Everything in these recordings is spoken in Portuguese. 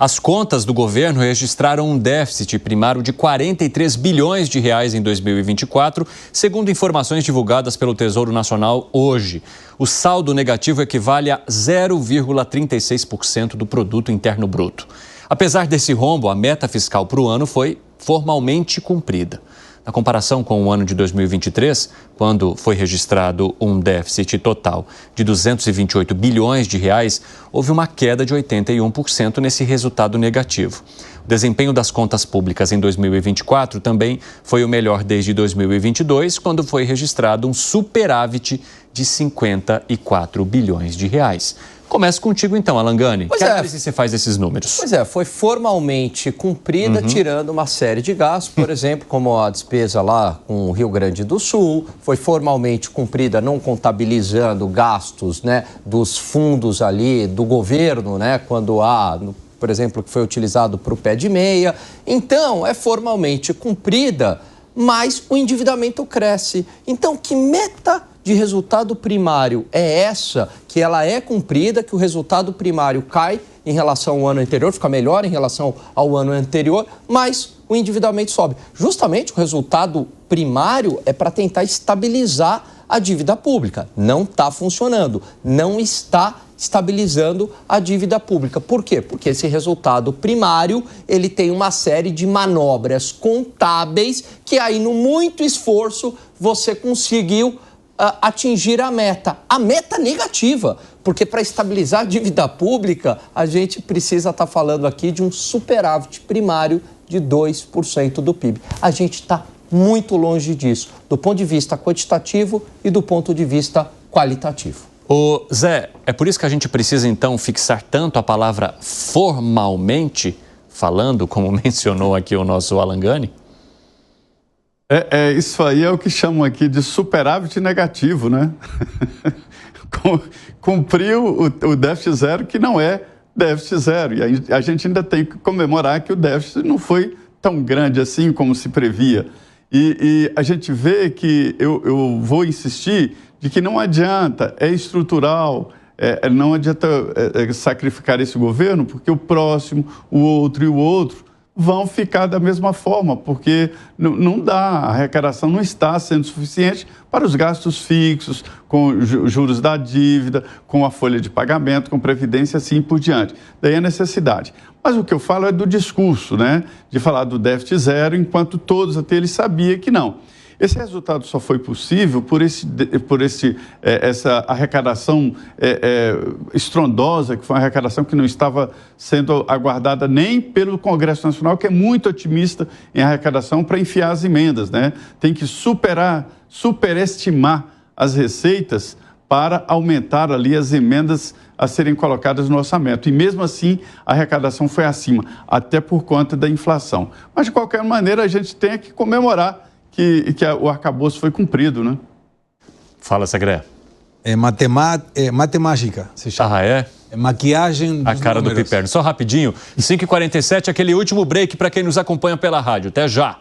As contas do governo registraram um déficit primário de 43 bilhões de reais em 2024, segundo informações divulgadas pelo Tesouro Nacional hoje. O saldo negativo equivale a 0,36% do produto interno bruto. Apesar desse rombo, a meta fiscal para o ano foi formalmente cumprida. Na comparação com o ano de 2023, quando foi registrado um déficit total de 228 bilhões de reais, houve uma queda de 81% nesse resultado negativo. O desempenho das contas públicas em 2024 também foi o melhor desde 2022, quando foi registrado um superávit de 54 bilhões de reais. Começa contigo então, Alan Gani. Que análise você faz desses números? Pois é, foi formalmente cumprida, tirando uma série de gastos, por exemplo, como a despesa lá com o Rio Grande do Sul, foi formalmente cumprida não contabilizando gastos, né, dos fundos ali do governo, né, quando há, por exemplo, que foi utilizado para o pé de meia. Então, é formalmente cumprida, mas o endividamento cresce. Então, que meta de resultado primário é essa, que ela é cumprida, que o resultado primário cai em relação ao ano anterior, fica melhor em relação ao ano anterior, mas o endividamento sobe. Justamente o resultado primário é para tentar estabilizar a dívida pública. Não está funcionando, não está estabilizando a dívida pública. Por quê? Porque esse resultado primário, ele tem uma série de manobras contábeis que aí, no muito esforço, você conseguiu atingir a meta negativa, porque para estabilizar a dívida pública, a gente precisa estar falando aqui de um superávit primário de 2% do PIB. A gente está muito longe disso, do ponto de vista quantitativo e do ponto de vista qualitativo. Ô Zé, é por isso que a gente precisa então fixar tanto a palavra formalmente, falando, como mencionou aqui o nosso Alan Gani? Isso aí é o que chamam aqui de superávit negativo, né? Cumpriu o déficit zero, que não é déficit zero. E a gente ainda tem que comemorar que o déficit não foi tão grande assim como se previa. E a gente vê que, eu vou insistir, de que não adianta, é estrutural, não adianta sacrificar esse governo, porque o próximo, o outro e o outro vão ficar da mesma forma, porque não dá, a arrecadação não está sendo suficiente para os gastos fixos, com juros da dívida, com a folha de pagamento, com previdência, assim por diante. Daí a necessidade. Mas o que eu falo é do discurso, né? De falar do déficit zero, enquanto todos até eles sabiam que não. Esse resultado só foi possível por essa arrecadação estrondosa, que foi uma arrecadação que não estava sendo aguardada nem pelo Congresso Nacional, que é muito otimista em arrecadação para enfiar as emendas, né? Tem que superestimar as receitas para aumentar ali as emendas a serem colocadas no orçamento. E mesmo assim, a arrecadação foi acima, até por conta da inflação. Mas, de qualquer maneira, a gente tem que comemorar que o arcabouço foi cumprido, né? Fala, Segré. É matemática, se chama. Ah, é? É maquiagem dos A cara números. do Piperno. Só rapidinho, 5h47, aquele último break para quem nos acompanha pela rádio. Até já.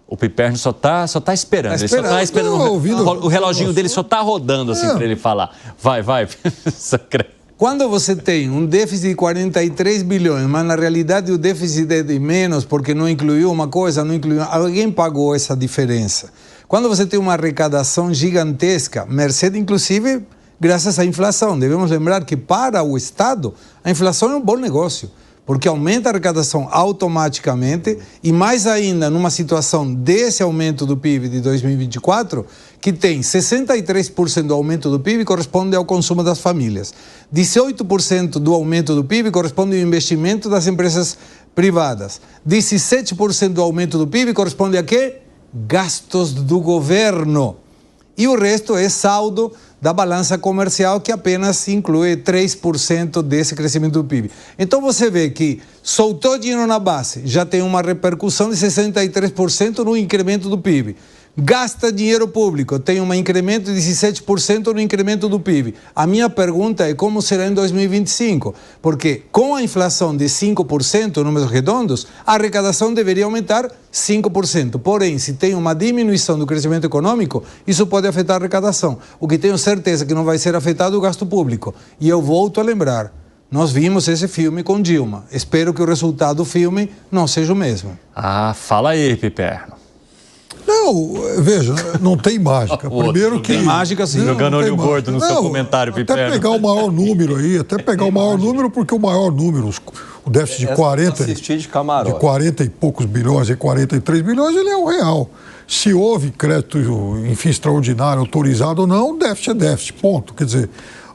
O Piperno só tá esperando. Ele só tá esperando. O reloginho dele só tá rodando assim para ele falar. Vai, Segré. Quando você tem um déficit de 43 bilhões, mas na realidade o déficit é de menos porque não incluiu uma coisa, não incluiu... Alguém pagou essa diferença. Quando você tem uma arrecadação gigantesca, merced inclusive graças à inflação. Devemos lembrar que para o Estado a inflação é um bom negócio, porque aumenta a arrecadação automaticamente e mais ainda numa situação desse aumento do PIB de 2024, que tem 63% do aumento do PIB corresponde ao consumo das famílias. 18% do aumento do PIB corresponde ao investimento das empresas privadas. 17% do aumento do PIB corresponde a quê? Gastos do governo. E o resto é saldo da balança comercial, que apenas inclui 3% desse crescimento do PIB. Então você vê que soltou dinheiro na base, já tem uma repercussão de 63% no incremento do PIB. Gasta dinheiro público, tem um incremento de 17% no incremento do PIB. A minha pergunta é como será em 2025? Porque com a inflação de 5%, números redondos, a arrecadação deveria aumentar 5%. Porém, se tem uma diminuição do crescimento econômico, isso pode afetar a arrecadação. O que tenho certeza que não vai ser afetado é o gasto público. E eu volto a lembrar, Nós vimos esse filme com Dilma. Espero que o resultado do filme não seja o mesmo. Ah, fala aí, Piperno. Não, veja, não tem mágica. Primeiro que... Tem mágica, sim. Jogando olho gordo no seu comentário, Piperno. Até pegar o maior número aí, porque o maior número, o déficit de 40 e poucos bilhões e 43 bilhões, ele é o real. Se houve crédito, enfim, extraordinário, autorizado ou não, o déficit é déficit, ponto. Quer dizer,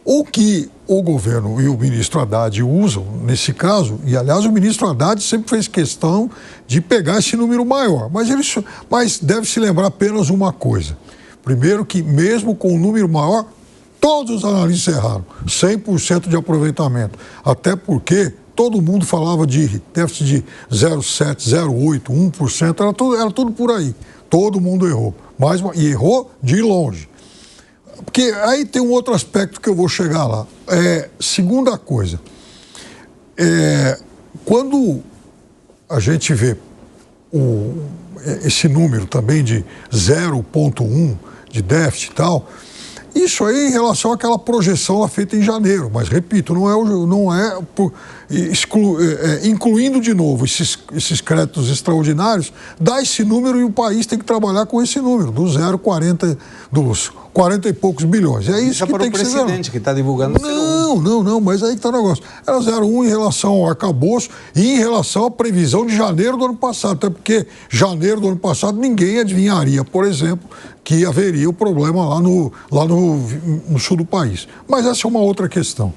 o que o governo e o ministro Haddad usam nesse caso, e aliás o ministro Haddad sempre fez questão de pegar esse número maior, mas deve-se lembrar apenas uma coisa. Primeiro que mesmo com o número maior, todos os analistas erraram, 100% de aproveitamento, até porque todo mundo falava de déficit de 0,7%, 0,8%, 1%, era tudo por aí. Todo mundo errou, e errou de longe. Porque aí tem um outro aspecto que eu vou chegar lá. Segunda coisa, quando a gente vê esse número também de 0,1 de déficit e tal, isso aí em relação àquela projeção lá feita em janeiro, mas repito, incluindo de novo esses créditos extraordinários, dá esse número e o país tem que trabalhar com esse número, dos 40 e poucos bilhões. É isso que tem que ser. O presidente que está divulgando. Não, mas aí que está o negócio. Era 0,1 em relação ao arcabouço e em relação à previsão de janeiro do ano passado, até porque janeiro do ano passado ninguém adivinharia, por exemplo, que haveria o problema lá no sul do país. Mas essa é uma outra questão.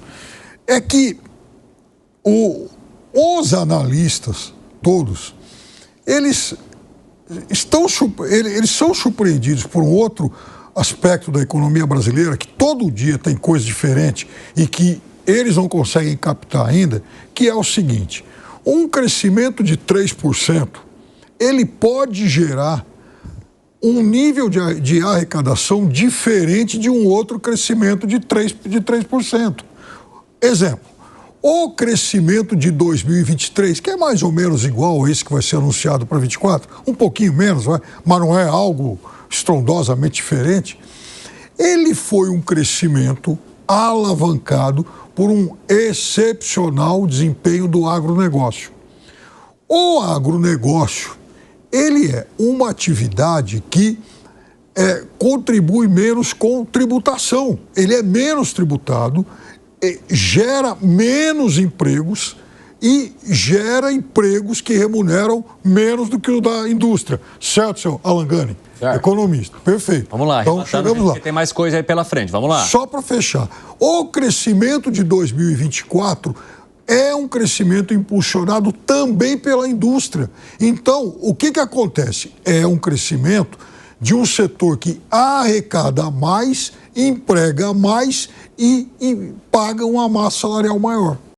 É que os analistas, todos, eles são surpreendidos por um outro aspecto da economia brasileira, que todo dia tem coisa diferente e que eles não conseguem captar ainda, que é o seguinte: um crescimento de 3%, ele pode gerar um nível de arrecadação diferente de um outro crescimento de 3%. Exemplo, o crescimento de 2023, que é mais ou menos igual a esse que vai ser anunciado para 2024, um pouquinho menos, mas não é algo estrondosamente diferente, ele foi um crescimento alavancado por um excepcional desempenho do agronegócio. O agronegócio, ele é uma atividade que contribui menos com tributação. Ele é menos tributado, gera menos empregos e gera empregos que remuneram menos do que o da indústria. Certo, senhor Alan Gani? Economista. Perfeito. Vamos lá, então chegamos lá. Tem mais coisa aí pela frente, vamos lá. Só para fechar. O crescimento de 2024 é um crescimento impulsionado também pela indústria. Então, o que acontece? É um crescimento de um setor que arrecada mais, emprega mais e paga uma massa salarial maior.